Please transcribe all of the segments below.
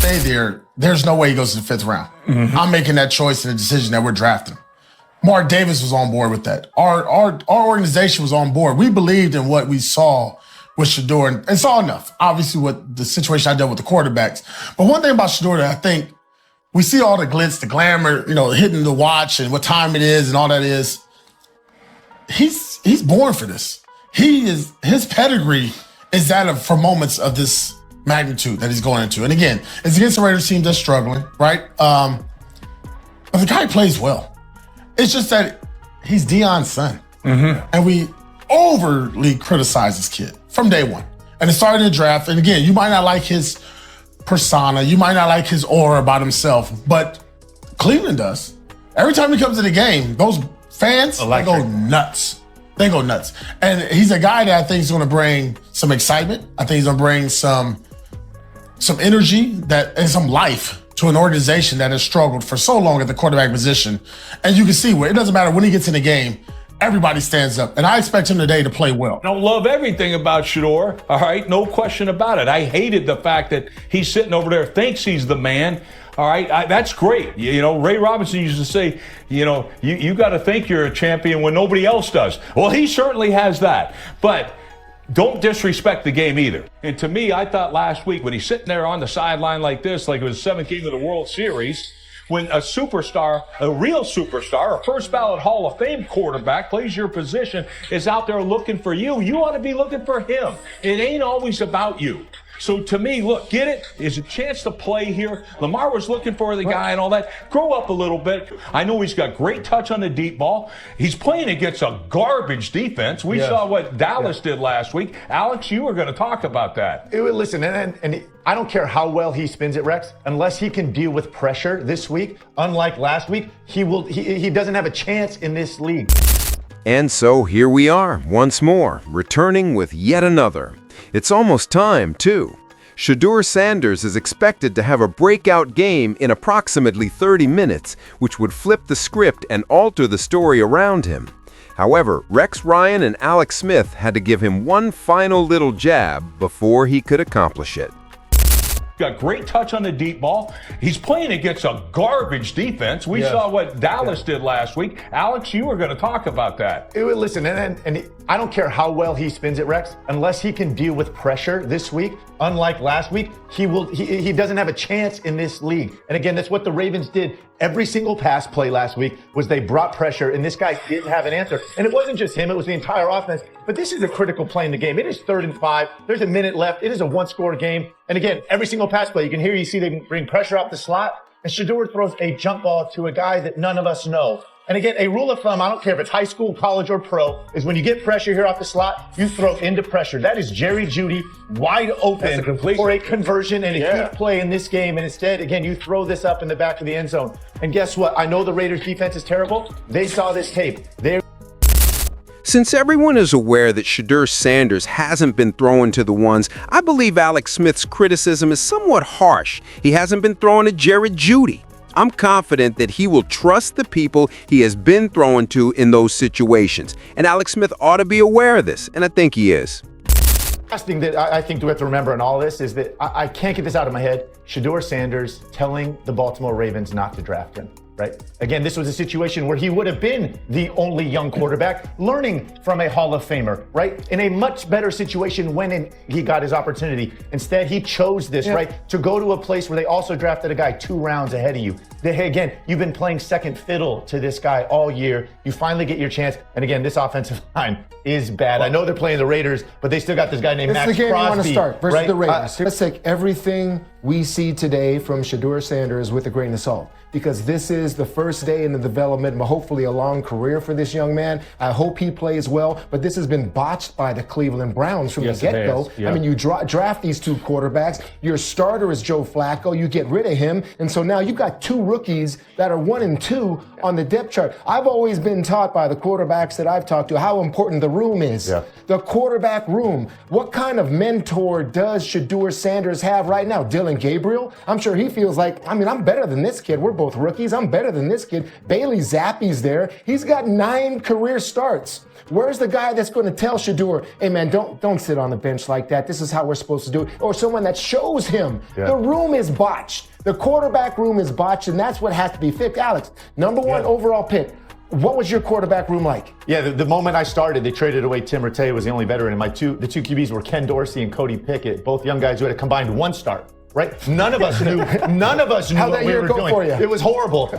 stay there, there's no way he goes to the 5th round. I'm making that choice and the decision that we're drafting. Mark Davis was on board with that. Our organization was on board. We believed in what we saw with Shedeur and saw enough. Obviously, what the situation I dealt with the quarterbacks. But one thing about Shedeur that I think we see all the glitz, the glamour, hitting the watch and what time it is and all that is. He's born for this. His pedigree is that for moments of this magnitude that he's going into. And again, it's against the Raiders team that's struggling, right? But the guy plays well. It's just that he's Deion's son. And we overly criticize this kid from day one. And it started in the draft. And again, you might not like his persona. You might not like his aura about himself. But Cleveland does. Every time he comes to the game, those fans, they go nuts. They go nuts. And he's a guy that I think is going to bring some excitement. I think he's going to bring some energy and some life to an organization that has struggled for so long at the quarterback position. And you can see where it doesn't matter when he gets in the game, everybody stands up. And I expect him today to play well. I don't love everything about Shedeur, all right? No question about it. I hated the fact that he's sitting over there, thinks he's the man. All right, that's great. Ray Robinson used to say, you got to think you're a champion when nobody else does. Well, he certainly has that. But don't disrespect the game either. And to me, I thought last week when he's sitting there on the sideline like this, like it was the 7th game of the World Series, when a superstar, a real superstar, a first ballot Hall of Fame quarterback plays your position, is out there looking for you, you ought to be looking for him. It ain't always about you. So to me, look, get it? There's a chance to play here. Lamar was looking for the guy and all that. Grow up a little bit. I know he's got great touch on the deep ball. He's playing against a garbage defense. We saw what Dallas did last week. Alex, you were going to talk about that. Listen, and I don't care how well he spins it, Rex, unless he can deal with pressure this week, unlike last week, he doesn't have a chance in this league. And so here we are, once more, returning with yet another. It's almost time, too. Shadur Sanders is expected to have a breakout game in approximately 30 minutes, which would flip the script and alter the story around him. However, Rex Ryan and Alex Smith had to give him one final little jab before he could accomplish it. Got great touch on the deep ball. He's playing against a garbage defense. We saw what Dallas did last week. Alex, you were going to talk about that. Listen, and I don't care how well he spins it, Rex, unless he can deal with pressure this week, unlike last week, he doesn't have a chance in this league. And again, that's what the Ravens did. Every single pass play last week was they brought pressure, and this guy didn't have an answer. And it wasn't just him, it was the entire offense. But this is a critical play in the game. It is 3rd and 5. There's a minute left. It is a one-score game. And again, every single pass play, you see they bring pressure off the slot, and Shedeur throws a jump ball to a guy that none of us know. And again, a rule of thumb, I don't care if it's high school, college, or pro, is when you get pressure here off the slot, you throw into pressure. That is Jerry Jeudy wide open for a conversion and a key play in this game. And instead, again, you throw this up in the back of the end zone. And guess what? I know the Raiders defense is terrible. They saw this tape. Since everyone is aware that Shadur Sanders hasn't been throwing to the ones, I believe Alex Smith's criticism is somewhat harsh. He hasn't been throwing to Jared Jeudy. I'm confident that he will trust the people he has been throwing to in those situations. And Alex Smith ought to be aware of this, and I think he is. Last thing that I think we have to remember in all this is that I can't get this out of my head. Shedeur Sanders telling the Baltimore Ravens not to draft him. Right? Again, this was a situation where he would have been the only young quarterback learning from a Hall of Famer, right? In a much better situation when he got his opportunity. Instead, he chose this, right? To go to a place where they also drafted a guy 2 rounds ahead of you. Again, you've been playing second fiddle to this guy all year. You finally get your chance. And again, this offensive line is bad. I know they're playing the Raiders, but they still got this guy named Max Crosby. It's the game you want to start versus the Raiders. Let's take everything we see today from Shadur Sanders with a grain of salt, because this is the first day in the development, but hopefully a long career for this young man. I hope he plays well, but this has been botched by the Cleveland Browns from the get-go. I mean, you draft these 2 quarterbacks. Your starter is Joe Flacco. You get rid of him, and so now you've got 2 rookies that are 1 and 2 on the depth chart. I've always been taught by the quarterbacks that I've talked to how important the room is. The quarterback room. What kind of mentor does Shadur Sanders have right now? Dylan Dylan Gabriel. I'm sure he feels like, I mean, I'm better than this kid. We're both rookies. I'm better than this kid. Bailey Zappi's there. He's got 9 career starts. Where's the guy that's going to tell Shedeur, hey man, don't sit on the bench like that. This is how we're supposed to do it. Or someone that shows him. The room is botched. The quarterback room is botched, and that's what has to be fixed. Alex, number 1 overall pick. What was your quarterback room like? Yeah, the moment I started, they traded away Tim Rattay, was the only veteran, and the two QBs were Ken Dorsey and Cody Pickett, both young guys who had a combined 1 start. Right? None of us knew. How what that we year were go doing. for you? It was horrible.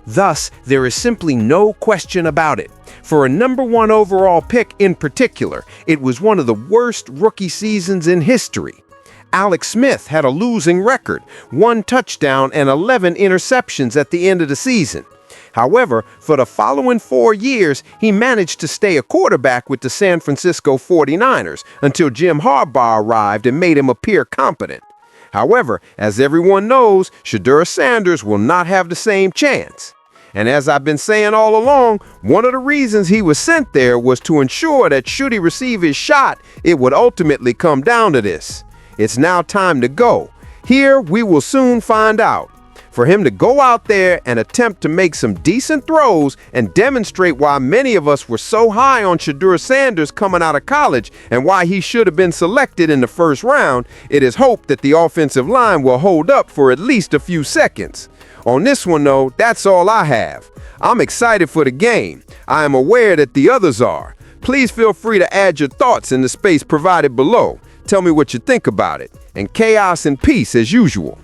Thus, there is simply no question about it. For a number 1 overall pick in particular, it was one of the worst rookie seasons in history. Alex Smith had a losing record, 1 touchdown and 11 interceptions at the end of the season. However, for the following 4 years, he managed to stay a quarterback with the San Francisco 49ers until Jim Harbaugh arrived and made him appear competent. However, as everyone knows, Shadur Sanders will not have the same chance. And as I've been saying all along, one of the reasons he was sent there was to ensure that should he receive his shot, it would ultimately come down to this. It's now time to go. Here, we will soon find out. For him to go out there and attempt to make some decent throws and demonstrate why many of us were so high on Shadur Sanders coming out of college and why he should have been selected in the first round, it is hoped that the offensive line will hold up for at least a few seconds. On this one, though, that's all I have. I'm excited for the game. I am aware that the others are. Please feel free to add your thoughts in the space provided below. Tell me what you think about it. And chaos and peace as usual.